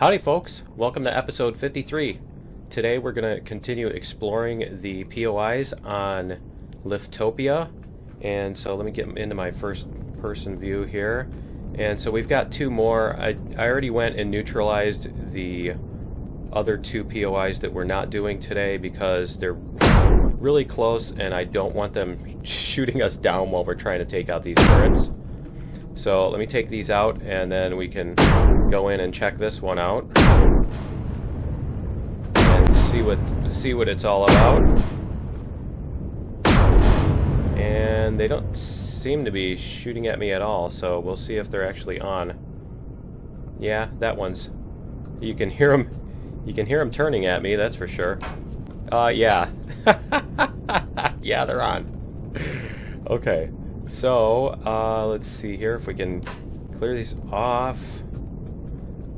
Howdy folks, welcome to episode 53. Today we're going to continue exploring the POIs on Liftopia. And so let me get into my first person view here. And so we've got two more. I already went and neutralized the other two POIs that we're not doing today because they're really close and I don't want them shooting us down while we're trying to take out these turrets. So let me take these out and then we can go in and check this one out and see what it's all about. And they don't seem to be shooting at me at all, so we'll see if they're actually on. Yeah, that one's. You can hear them turning at me, that's for sure. Yeah. Yeah, they're on. Okay. So, let's see here if we can clear these off.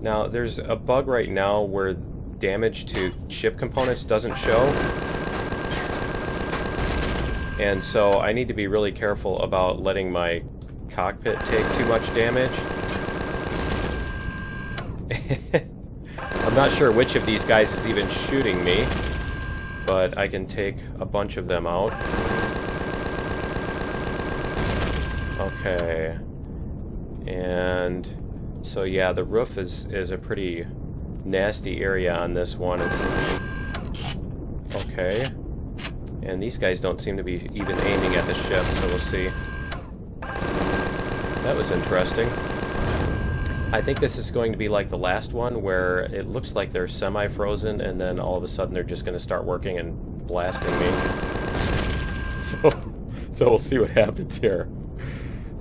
Now, there's a bug right now where damage to ship components doesn't show. And so I need to be really careful about letting my cockpit take too much damage. I'm not sure which of these guys is even shooting me, but I can take a bunch of them out. Okay, and so yeah, the roof is a pretty nasty area on this one. Okay, and these guys don't seem to be even aiming at the ship, so we'll see. That was interesting. I think this is going to be like the last one, where it looks like they're semi-frozen, and then all of a sudden they're just going to start working and blasting me. So we'll see what happens here.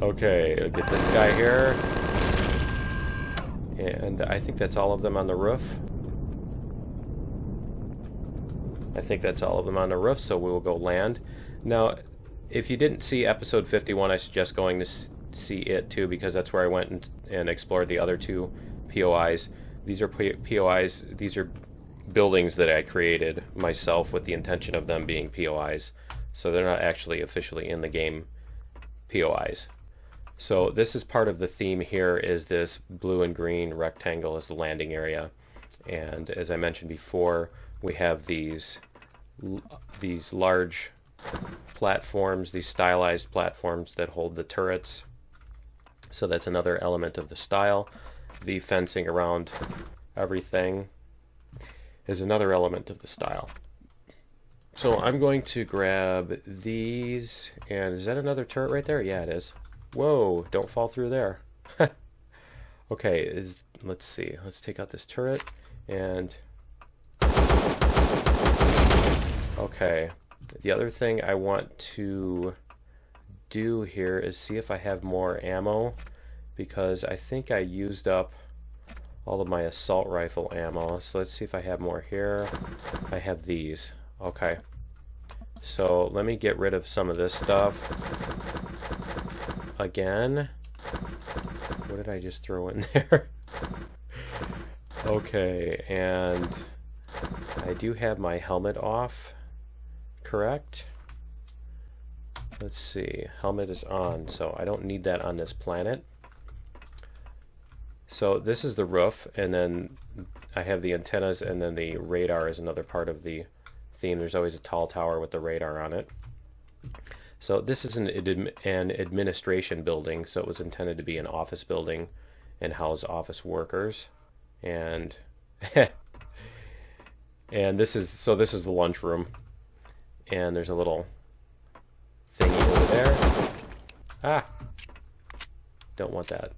Okay, I'll get this guy here. And I think that's all of them on the roof. I think that's all of them on the roof, so we will go land. Now, if you didn't see episode 51, I suggest going to see it too, because that's where I went and explored the other two POIs. These are POIs, these are buildings that I created myself with the intention of them being POIs. So they're not actually officially in the game POIs. So this is part of the theme here, is this blue and green rectangle is the landing area. And as I mentioned before, we have these large platforms, these stylized platforms that hold the turrets. So that's another element of the style. The fencing around everything is another element of the style. So I'm going to grab these, and is that another turret right there? Yeah, it is. Whoa, don't fall through there. Okay, let's see. Let's take out this turret, and okay. The other thing I want to do here is see if I have more ammo, because I think I used up all of my assault rifle ammo. So let's see if I have more here. I have these. Okay. So let me get rid of some of this stuff. Again. What did I just throw in there? Okay, and I do have my helmet off, correct? Let's see, helmet is on, so I don't need that on this planet. So this is the roof, and then I have the antennas, and then the radar is another part of the theme. There's always a tall tower with the radar on it. So this is an administration building, so it was intended to be an office building and house office workers. And and this is the lunchroom. And there's a little thingy over there. Ah! Don't want that.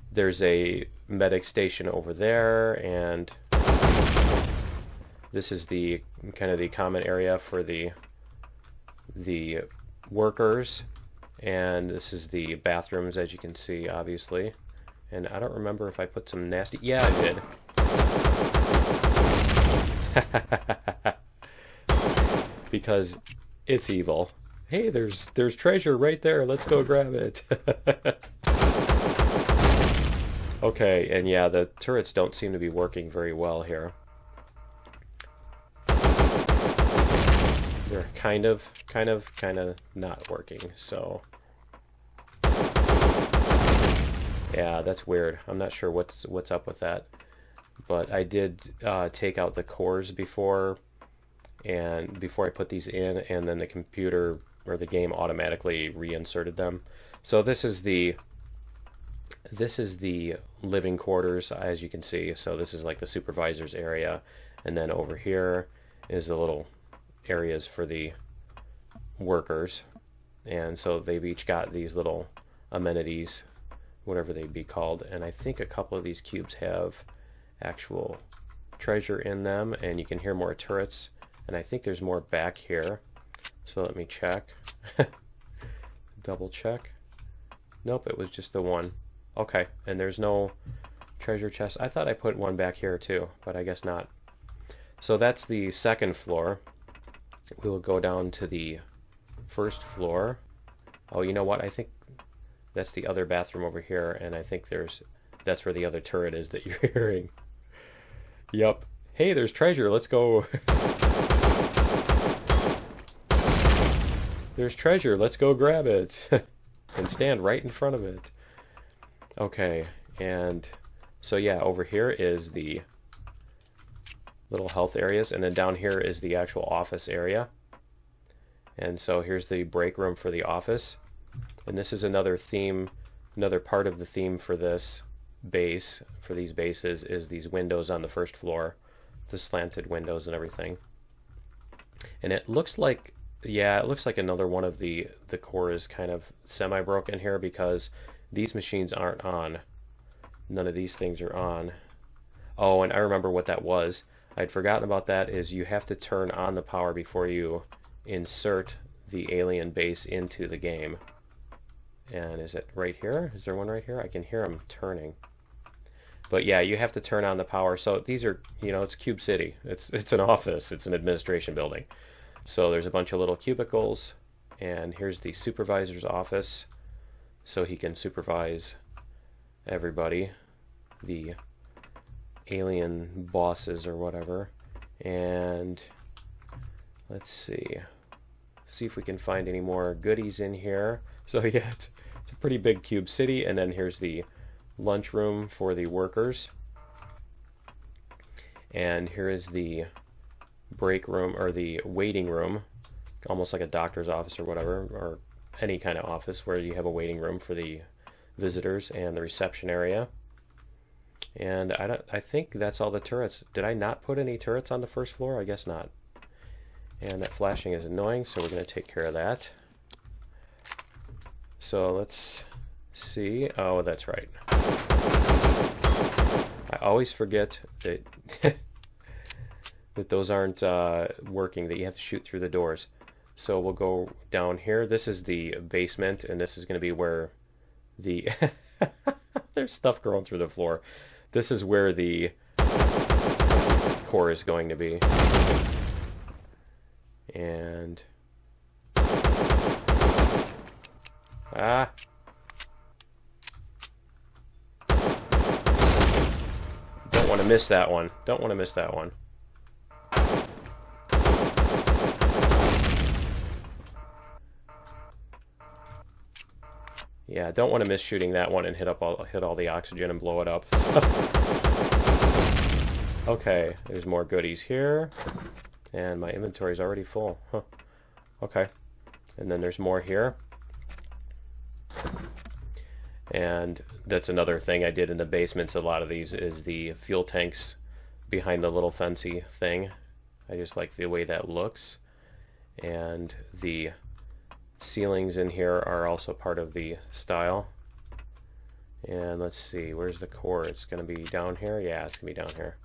There's a medic station over there, and this is the kind of the common area for the workers, and this is the bathrooms, as you can see, obviously. And I don't remember if I put some nasty... Yeah, I did. Because it's evil. Hey, there's treasure right there. Let's go grab it. Okay, and yeah, the turrets don't seem to be working very well here. They're kind of not working, so yeah, that's weird. I'm not sure what's up with that. but I did take out the cores before I put these in, and then the computer or the game automatically reinserted them. So this is the living quarters, as you can see. So this is like the supervisor's area, and then over here is the little areas for the workers. And so they've each got these little amenities, whatever they'd be called. And I think a couple of these cubes have actual treasure in them, and you can hear more turrets. And I think there's more back here. So let me check. Double check. Nope, it was just the one. Okay, and there's no treasure chest. I thought I put one back here too, but I guess not. So that's the second floor. We will go down to the first floor. Oh, you know what? I think that's the other bathroom over here, and I think that's where the other turret is that you're hearing. Yep. Hey, there's treasure. Let's go. There's treasure. Let's go grab it. And stand right in front of it. Okay, and so yeah, over here is the little health areas, and then down here is the actual office area. And so here's the break room for the office. And this is another theme, another part of the theme for this base, for these bases, is these windows on the first floor, the slanted windows and everything. And it looks like, yeah, it looks like another one of the core is kind of semi-broken here, because these machines aren't on. None of these things are on. Oh, and I remember what that was. I'd forgotten about that, is you have to turn on the power before you insert the alien base into the game. And is it right here? Is there one right here? I can hear them turning. But yeah, you have to turn on the power. So these are, you know, it's Cube City. It's an office. It's an administration building. So there's a bunch of little cubicles, and here's the supervisor's office, so he can supervise everybody, the alien bosses or whatever. And let's see if we can find any more goodies in here. So yeah, it's a pretty big Cube City, and then here's the lunchroom for the workers, and here is the break room, or the waiting room, almost like a doctor's office or whatever, or any kind of office where you have a waiting room for the visitors, and the reception area. And I think that's all the turrets. Did I not put any turrets on the first floor? I guess not. And that flashing is annoying, so we're going to take care of that. So let's see. Oh, that's right. I always forget that that those aren't working, that you have to shoot through the doors. So we'll go down here. This is the basement, and this is going to be where the there's stuff growing through the floor. This is where the core is going to be. And don't want to miss that one. Don't want to miss that one. Yeah, don't want to miss shooting that one and hit all the oxygen and blow it up. Okay, there's more goodies here, and my inventory is already full. Huh. Okay, and then there's more here, and that's another thing I did in the basements. A lot of these is the fuel tanks behind the little fancy thing. I just like the way that looks, and the ceilings in here are also part of the style. And let's see, where's the core? It's going to be down here? Yeah, it's going to be down here.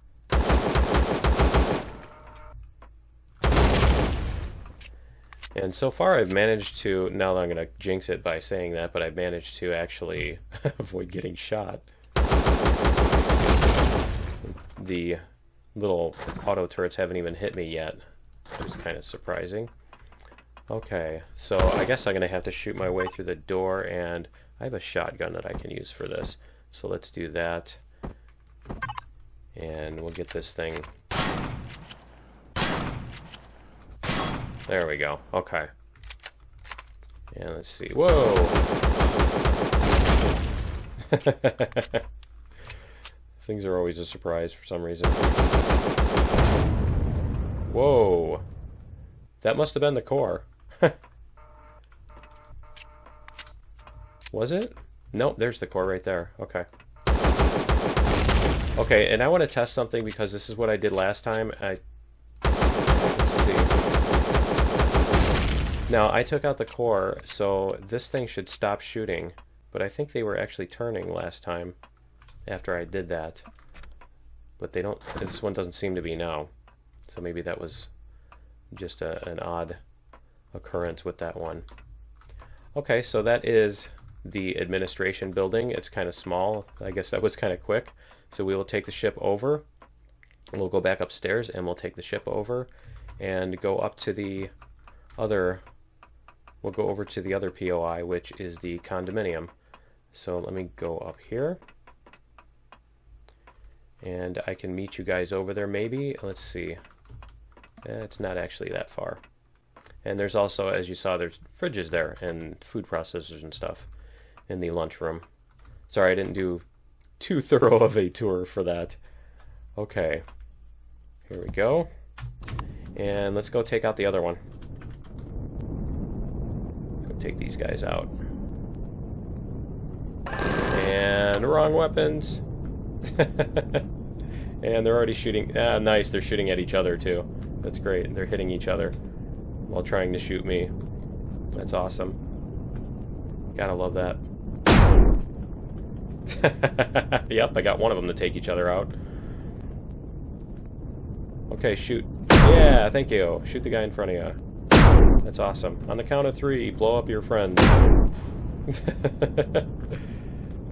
And so far I've managed to, now I'm going to jinx it by saying that, but I've managed to actually avoid getting shot. The little auto turrets haven't even hit me yet, which is kind of surprising. Okay, so I guess I'm going to have to shoot my way through the door, and I have a shotgun that I can use for this. So let's do that. And we'll get this thing. There we go. Okay. And let's see. Whoa! Things are always a surprise for some reason. Whoa. That must have been the core. Was it? Nope, there's the core right there. Okay. Okay, and I want to test something because this is what I did last time. Let's see. Now, I took out the core, so this thing should stop shooting. But I think they were actually turning last time after I did that. But they don't... This one doesn't seem to be now. So maybe that was just an odd occurrence with that one. Okay, so that is the administration building. It's kind of small. I guess that was kind of quick. So we will take the ship over. We'll go back upstairs and we'll take the ship over and go up to the other... We'll go over to the other POI, which is the condominium. So let me go up here. And I can meet you guys over there maybe. Let's see. It's not actually that far. And there's also, as you saw, there's fridges there and food processors and stuff in the lunchroom. Sorry, I didn't do too thorough of a tour for that. Okay. Here we go. And let's go take out the other one. Go take these guys out. And wrong weapons. And they're already shooting. Ah, nice. They're shooting at each other too. That's great. They're hitting each other while trying to shoot me. That's awesome. Gotta love that. Yep, I got one of them to take each other out. Okay, shoot. Yeah, thank you. Shoot the guy in front of you. That's awesome. On the count of 3, blow up your friend.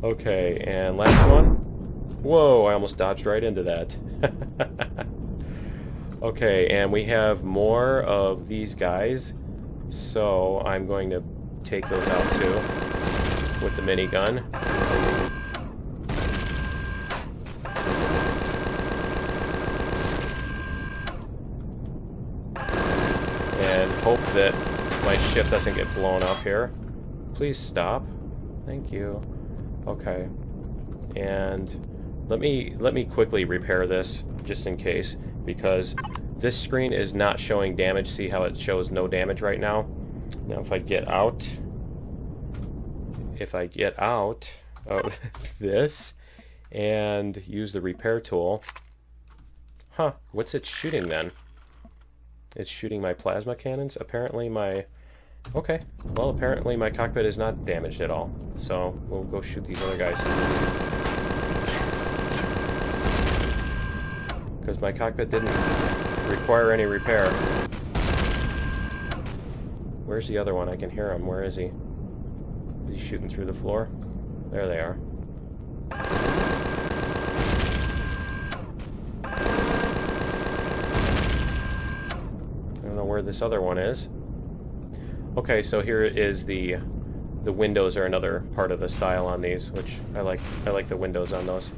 Okay, and last one. Whoa, I almost dodged right into that. Okay, and we have more of these guys. So I'm going to take those out too with the minigun. And hope that my ship doesn't get blown up here. Please stop. Thank you. Okay. And let me quickly repair this just in case, because this screen is not showing damage. See how it shows no damage right now? Now if I get out of this and use the repair tool, huh, what's it shooting then? It's shooting my plasma cannons. Apparently my... Okay, well apparently my cockpit is not damaged at all. So we'll go shoot these other guys. Because my cockpit didn't require any repair. Where's the other one? I can hear him. Where is he? Is he shooting through the floor? There they are. I don't know where this other one is. Okay, so here is the windows are another part of the style on these, which I like the windows on those.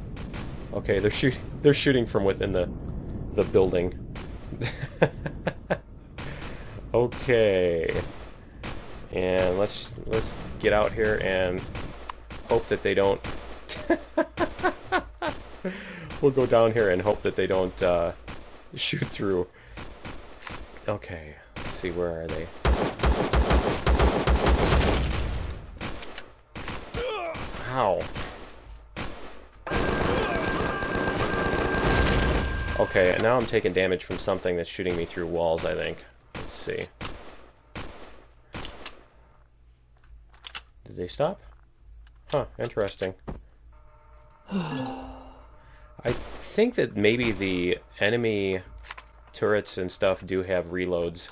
Okay, they're shooting from within the building. Okay. And let's get out here and hope that they don't we'll go down here and hope that they don't shoot through. Okay, let's see, where are they? Ow. Okay, and now I'm taking damage from something that's shooting me through walls, I think. Let's see. Did they stop? Huh, interesting. I think that maybe the enemy turrets and stuff do have reloads.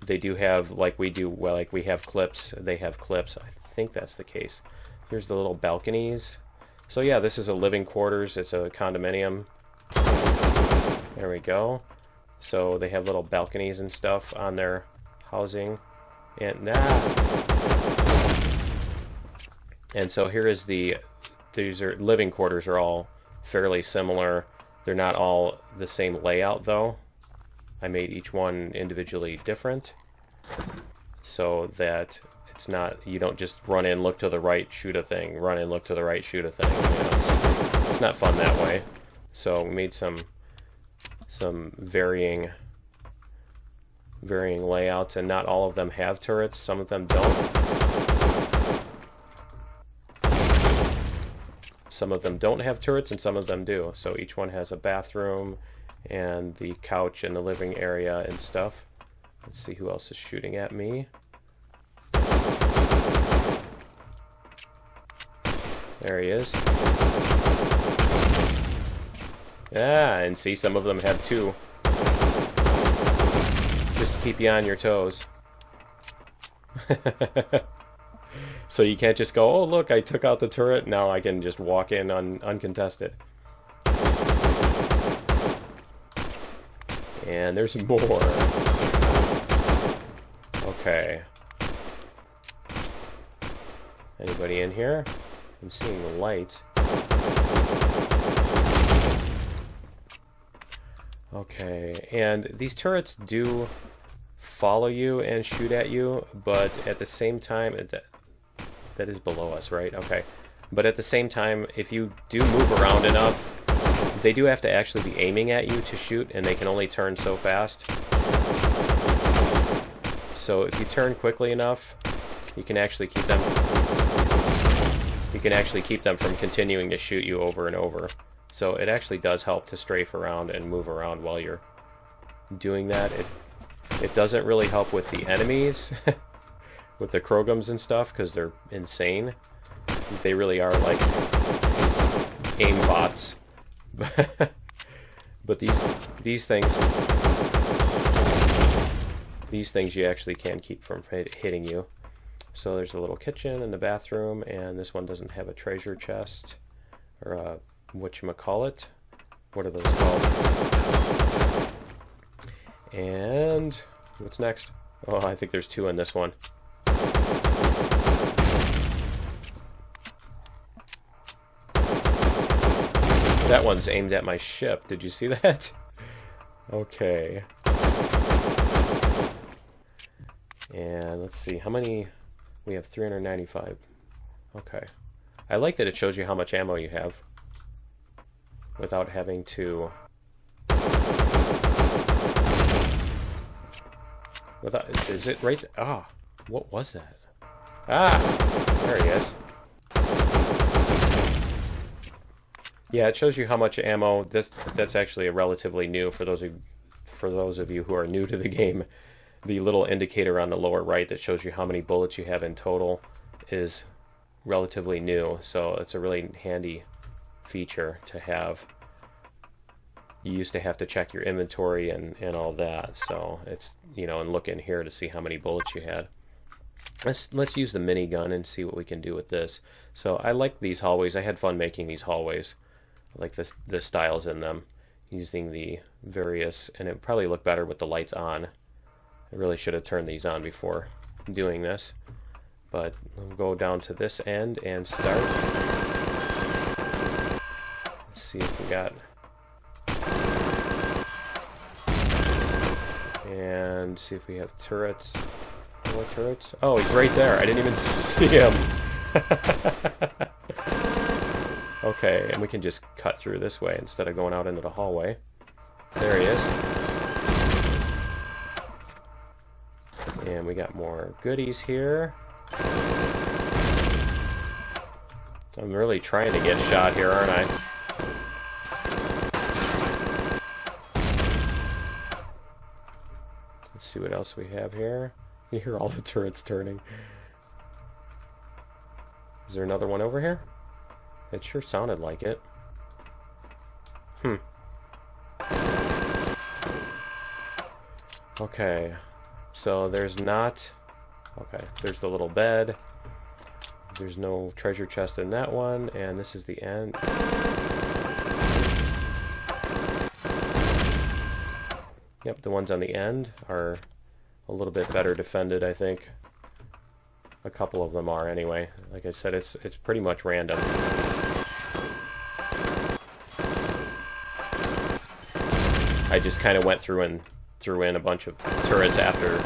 They do have, like we do, well, like we have clips, they have clips. I think that's the case. Here's the little balconies. So yeah, this is a living quarters. It's a condominium. There we go. So they have little balconies and stuff on their housing. And and so here is these are living quarters are all fairly similar. They're not all the same layout though. I made each one individually different so that it's not, you don't just run in, look to the right, shoot a thing, run in, look to the right, shoot a thing. You know, it's not fun that way. So we made some varying layouts, and not all of them have turrets. Some of them don't. Some of them don't have turrets, and some of them do. So each one has a bathroom and the couch and the living area and stuff. Let's see who else is shooting at me. There he is. Yeah, and see, some of them have two. Just to keep you on your toes. So you can't just go, oh look, I took out the turret, now I can just walk in uncontested. And there's more. Okay. Anybody in here? I'm seeing the lights. Okay, and these turrets do follow you and shoot at you, but at the same time, that is below us, right? Okay. But at the same time, if you do move around enough, they do have to actually be aiming at you to shoot, and they can only turn so fast. So if you turn quickly enough, you can actually keep them from continuing to shoot you over and over. So it actually does help to strafe around and move around while you're doing that. It doesn't really help with the enemies, with the Krogums and stuff, because they're insane. They really are like aim bots. But these things you actually can keep from hitting you. So there's a little kitchen and the bathroom, and this one doesn't have a treasure chest, or a whatchamacallit. What are those called? And what's next? Oh, I think there's two in this one. That one's aimed at my ship. Did you see that? Okay. And let's see, how many? We have 395. Okay. I like that it shows you how much ammo you have without having to... Is it right? Ah, what was that? Ah, there he is. Yeah, it shows you how much ammo. That's actually a relatively new for those of you who are new to the game. The little indicator on the lower right that shows you how many bullets you have in total is relatively new, so it's a really handy feature to have. You used to have to check your inventory and all that, so it's, you know, and look in here to see how many bullets you had. Let's use the minigun and see what we can do with this. So I like these hallways. I had fun making these hallways. I like the styles in them, using the various, and it probably look better with the lights on. I really should have turned these on before doing this, but we'll go down to this end and start. Let's see if we got, and see if we have turrets. More turrets? Oh, he's right there. I didn't even see him. Okay, and we can just cut through this way instead of going out into the hallway. There he is. And we got more goodies here. I'm really trying to get shot here, aren't I? Let's see what else we have here. You hear all the turrets turning. Is there another one over here? It sure sounded like it. Okay. So there's not... Okay, there's the little bed. There's no treasure chest in that one, and this is the end. Yep, the ones on the end are a little bit better defended, I think. A couple of them are, anyway. Like I said, it's pretty much random. I just kind of went through and threw in a bunch of turrets after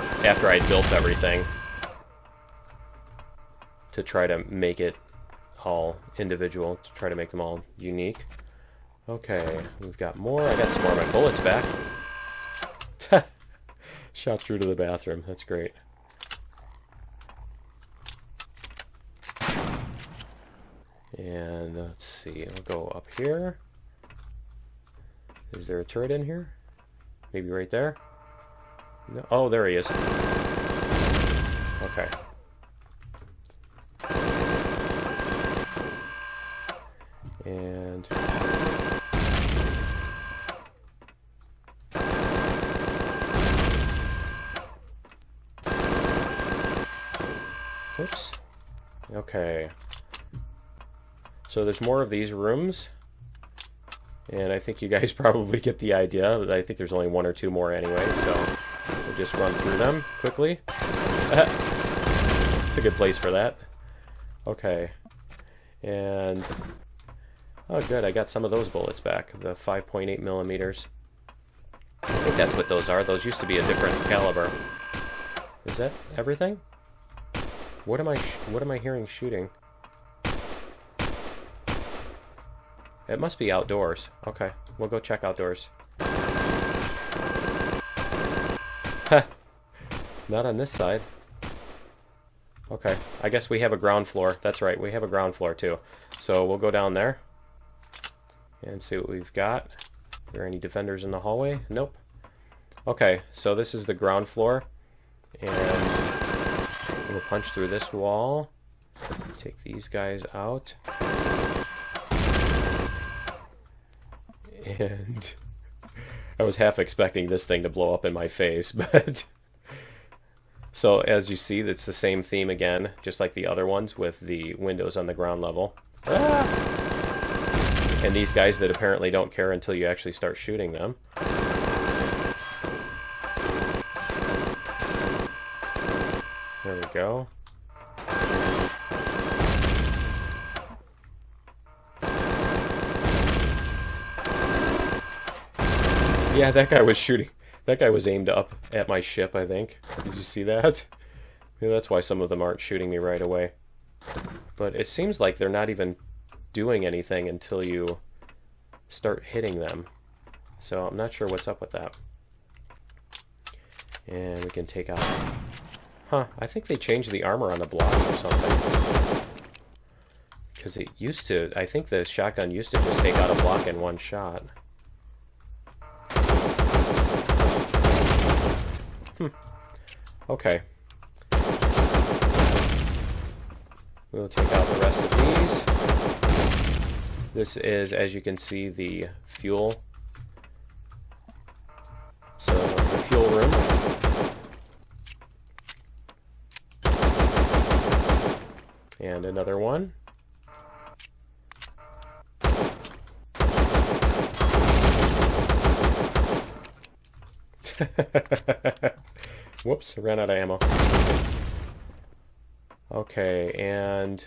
I built everything to try to make it all individual to try to make them all unique. Okay, we've got more. I got some more of my bullets back. Shot through to the bathroom. That's great. And let's see. We'll go up here. Is there a turret in here? Maybe right there? No. Oh, there he is. Okay. And oops. Okay. So there's more of these rooms, and I think you guys probably get the idea. I think there's only one or two more anyway, so we'll just run through them quickly. It's a good place for that. Okay. And oh good, I got some of those bullets back, the 5.8 millimeters. I think that's what those are. Those used to be a different caliber. Is that everything? What am I hearing shooting? It must be outdoors. Okay, we'll go check outdoors. Not on this side. Okay, I guess we have a ground floor. That's right, we have a ground floor too. So we'll go down there and see what we've got. Are there any defenders in the hallway? Nope. Okay, so this is the ground floor. And we'll punch through this wall. Take these guys out. And I was half expecting this thing to blow up in my face, but so as you see, it's the same theme again, just like the other ones with the windows on the ground level. Ah! And these guys that apparently don't care until you actually start shooting them. There we go. Yeah, that guy was shooting. That guy was aimed up at my ship, I think. Did you see that? Maybe that's why some of them aren't shooting me right away. But it seems like they're not even doing anything until you start hitting them. So I'm not sure what's up with that. And we can take out... Huh, I think they changed the armor on the block or something. Because it used to... I think the shotgun used to just take out a block in one shot. Okay. We'll take out the rest of these. This is, as you can see, the fuel. So, the fuel room. And another one. Whoops, I ran out of ammo. Okay, and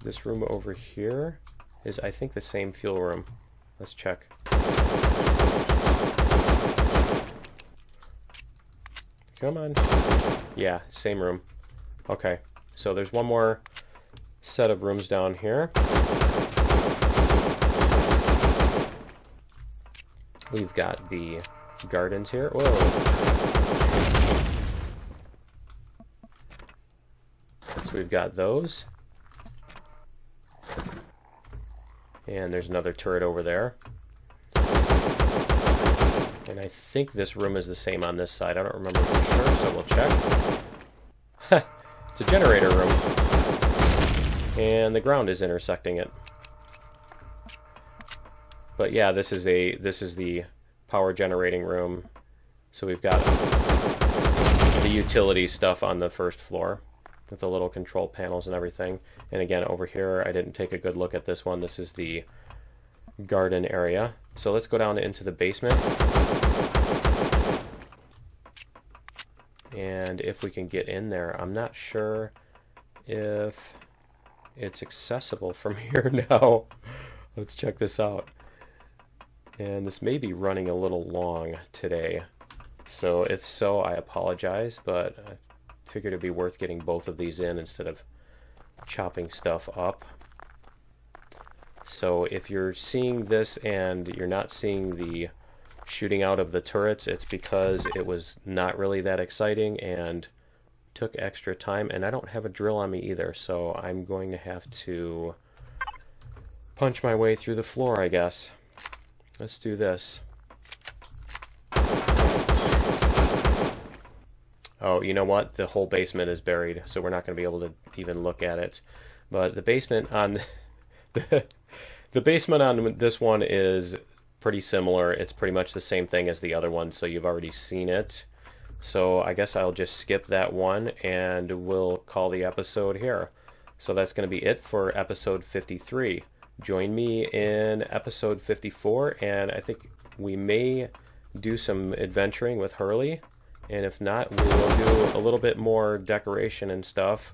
this room over here is, I think, the same fuel room. Let's check. Come on. Yeah, same room. Okay, so there's one more set of rooms down here. We've got the gardens here. Whoa. So we've got those. And there's another turret over there. And I think this room is the same on this side. I don't remember for sure, so we'll check. It's a generator room. And the ground is intersecting it. But yeah, this is the power generating room. So we've got the utility stuff on the first floor with the little control panels and everything. And again, over here, I didn't take a good look at this one. This is the garden area. So let's go down into the basement. And if we can get in there, I'm not sure if it's accessible from here now. Let's check this out. And this may be running a little long today. So if so, I apologize, but I figured it'd be worth getting both of these in instead of chopping stuff up. So if you're seeing this and you're not seeing the shooting out of the turrets, it's because it was not really that exciting and took extra time, and I don't have a drill on me either, so I'm going to have to punch my way through the floor, I guess. Let's do this. Oh, you know what? The whole basement is buried, so we're not going to be able to even look at it. But the basement on the basement on this one is pretty similar. It's pretty much the same thing as the other one, so you've already seen it. So I guess I'll just skip that one and we'll call the episode here. So that's going to be it for episode 53. Join me in episode 54, and I think we may do some adventuring with Hurley. And if not, we will do a little bit more decoration and stuff.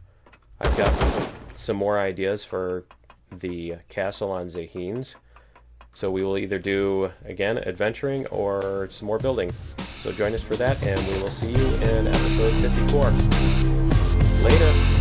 I've got some more ideas for the castle on Zaheen's. So we will either do, again, adventuring or some more building. So join us for that, and we will see you in episode 54. Later!